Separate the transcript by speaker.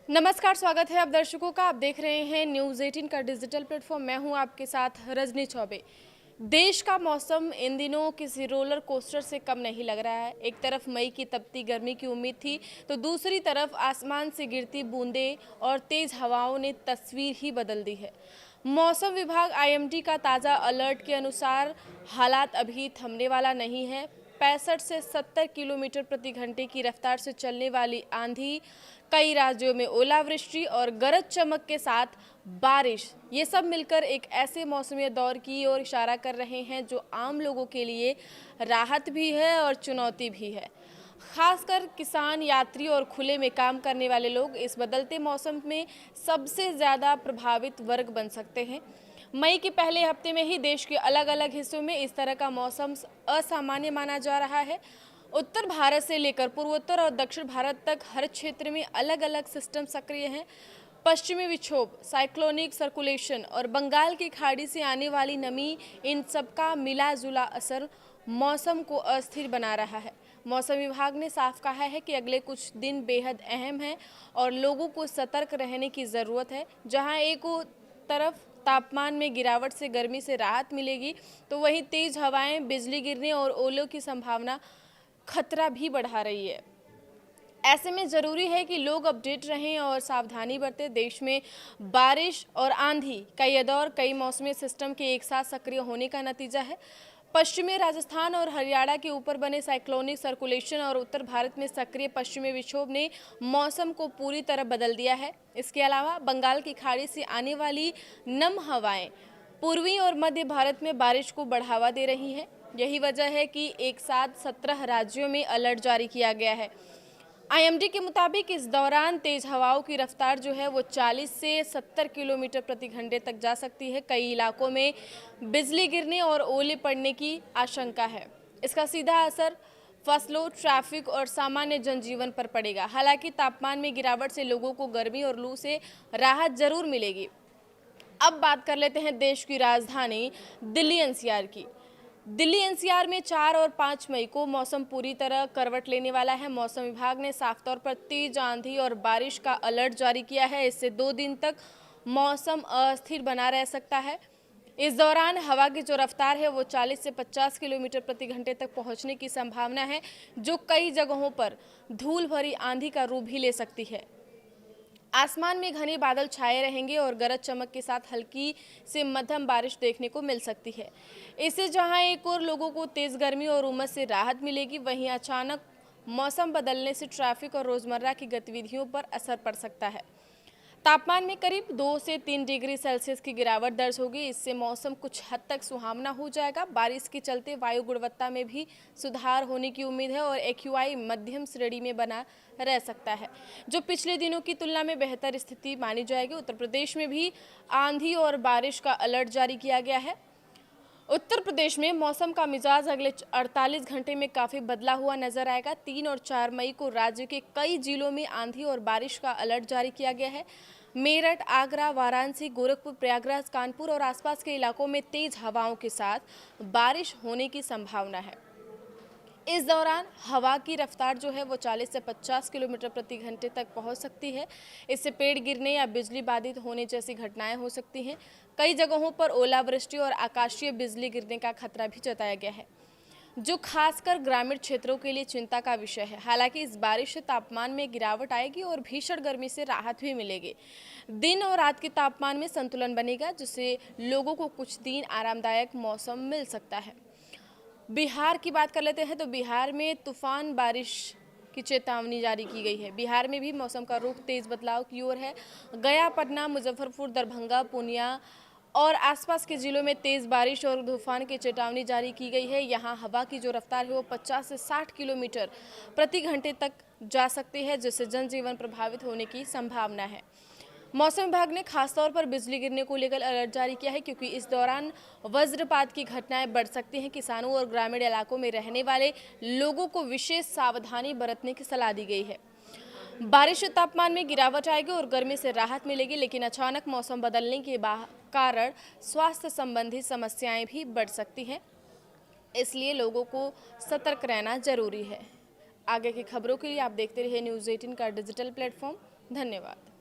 Speaker 1: नमस्कार, स्वागत है आप दर्शकों का। आप देख रहे हैं न्यूज़ 18 का डिजिटल प्लेटफॉर्म। मैं हूं आपके साथ रजनी चौबे। देश का मौसम इन दिनों किसी रोलर कोस्टर से कम नहीं लग रहा है। एक तरफ मई की तपती गर्मी की उम्मीद थी, तो दूसरी तरफ आसमान से गिरती बूंदें और तेज हवाओं ने तस्वीर ही बदल दी है। मौसम विभाग आईएमडी का ताज़ा अलर्ट के अनुसार हालात अभी थमने वाला नहीं है। 65 से 70 किलोमीटर प्रति घंटे की रफ्तार से चलने वाली आंधी, कई राज्यों में ओलावृष्टि और गरज चमक के साथ बारिश, ये सब मिलकर एक ऐसे मौसमी दौर की ओर इशारा कर रहे हैं जो आम लोगों के लिए राहत भी है और चुनौती भी है। खासकर किसान, यात्री और खुले में काम करने वाले लोग इस बदलते मौसम में सबसे ज़्यादा प्रभावित वर्ग बन सकते हैं। मई के पहले हफ्ते में ही देश के अलग अलग हिस्सों में इस तरह का मौसम असामान्य माना जा रहा है। उत्तर भारत से लेकर पूर्वोत्तर और दक्षिण भारत तक हर क्षेत्र में अलग अलग सिस्टम सक्रिय हैं। पश्चिमी विक्षोभ, साइक्लोनिक सर्कुलेशन और बंगाल की खाड़ी से आने वाली नमी, इन सबका मिला जुला असर मौसम को अस्थिर बना रहा है। मौसम विभाग ने साफ कहा है कि अगले कुछ दिन बेहद अहम हैं और लोगों को सतर्क रहने की ज़रूरत है। जहां एक तरफ तापमान में गिरावट से गर्मी से राहत मिलेगी, तो वहीं तेज हवाएं, बिजली गिरने और ओलों की संभावना खतरा भी बढ़ा रही है। ऐसे में ज़रूरी है कि लोग अपडेट रहें और सावधानी बरतें। देश में बारिश और आंधी का यह दौर कई मौसमी सिस्टम के एक साथ सक्रिय होने का नतीजा है। पश्चिमी राजस्थान और हरियाणा के ऊपर बने साइक्लोनिक सर्कुलेशन और उत्तर भारत में सक्रिय पश्चिमी विक्षोभ ने मौसम को पूरी तरह बदल दिया है। इसके अलावा बंगाल की खाड़ी से आने वाली नम हवाएं पूर्वी और मध्य भारत में बारिश को बढ़ावा दे रही हैं। यही वजह है कि एक साथ 17 राज्यों में अलर्ट जारी किया गया है। आईएमडी के मुताबिक इस दौरान तेज हवाओं की रफ्तार जो है वो 40 से 70 किलोमीटर प्रति घंटे तक जा सकती है। कई इलाकों में बिजली गिरने और ओले पड़ने की आशंका है। इसका सीधा असर फसलों, ट्रैफिक और सामान्य जनजीवन पर पड़ेगा। हालांकि तापमान में गिरावट से लोगों को गर्मी और लू से राहत जरूर मिलेगी। अब बात कर लेते हैं देश की राजधानी दिल्ली एनसीआर की। दिल्ली एनसीआर में 4 और 5 मई को मौसम पूरी तरह करवट लेने वाला है। मौसम विभाग ने साफ तौर पर तेज आंधी और बारिश का अलर्ट जारी किया है। इससे 2 दिन तक मौसम अस्थिर बना रह सकता है। इस दौरान हवा की जो रफ्तार है वो 40 से 50 किलोमीटर प्रति घंटे तक पहुंचने की संभावना है, जो कई जगहों पर धूल भरी आंधी का रूप भी ले सकती है। आसमान में घने बादल छाए रहेंगे और गरज चमक के साथ हल्की से मध्यम बारिश देखने को मिल सकती है। इससे जहां एक और लोगों को तेज गर्मी और उमस से राहत मिलेगी, वहीं अचानक मौसम बदलने से ट्रैफिक और रोजमर्रा की गतिविधियों पर असर पड़ सकता है। तापमान में करीब 2 से 3 डिग्री सेल्सियस की गिरावट दर्ज होगी। इससे मौसम कुछ हद तक सुहावना हो जाएगा। बारिश के चलते वायु गुणवत्ता में भी सुधार होने की उम्मीद है और एक्यूआई मध्यम श्रेणी में बना रह सकता है, जो पिछले दिनों की तुलना में बेहतर स्थिति मानी जाएगी। उत्तर प्रदेश में भी आंधी और बारिश का अलर्ट जारी किया गया है। उत्तर प्रदेश में मौसम का मिजाज अगले 48 घंटे में काफ़ी बदला हुआ नजर आएगा। 3 और 4 मई को राज्य के कई जिलों में आंधी और बारिश का अलर्ट जारी किया गया है। मेरठ, आगरा, वाराणसी, गोरखपुर, प्रयागराज, कानपुर और आसपास के इलाकों में तेज हवाओं के साथ बारिश होने की संभावना है। इस दौरान हवा की रफ्तार जो है वो 40 से 50 किलोमीटर प्रति घंटे तक पहुंच सकती है। इससे पेड़ गिरने या बिजली बाधित होने जैसी घटनाएं हो सकती हैं। कई जगहों पर ओलावृष्टि और आकाशीय बिजली गिरने का खतरा भी जताया गया है, जो खासकर ग्रामीण क्षेत्रों के लिए चिंता का विषय है। हालांकि इस बारिश से तापमान में गिरावट आएगी और भीषण गर्मी से राहत भी मिलेगी। दिन और रात के तापमान में संतुलन बनेगा, जिससे लोगों को कुछ दिन आरामदायक मौसम मिल सकता है। बिहार की बात कर लेते हैं तो बिहार में तूफान बारिश की चेतावनी जारी की गई है। बिहार में भी मौसम का रुख तेज बदलाव की ओर है। गया, पटना, मुजफ्फरपुर, दरभंगा, पूर्णिया और आसपास के जिलों में तेज बारिश और तूफान की चेतावनी जारी की गई है। यहाँ हवा की जो रफ्तार है वो 50 से 60 किलोमीटर प्रति घंटे तक जा सकती है, जिससे जनजीवन प्रभावित होने की संभावना है। मौसम विभाग ने खासतौर पर बिजली गिरने को लेकर अलर्ट जारी किया है, क्योंकि इस दौरान वज्रपात की घटनाएं बढ़ सकती हैं। किसानों और ग्रामीण इलाकों में रहने वाले लोगों को विशेष सावधानी बरतने की सलाह दी गई है। बारिश से तापमान में गिरावट आएगी और गर्मी से राहत मिलेगी, लेकिन अचानक मौसम बदलने के कारण स्वास्थ्य संबंधी समस्याएं भी बढ़ सकती हैं। इसलिए लोगों को सतर्क रहना जरूरी है। आगे की खबरों के लिए आप देखते रहिए न्यूज़ 18 का डिजिटल प्लेटफॉर्म। धन्यवाद।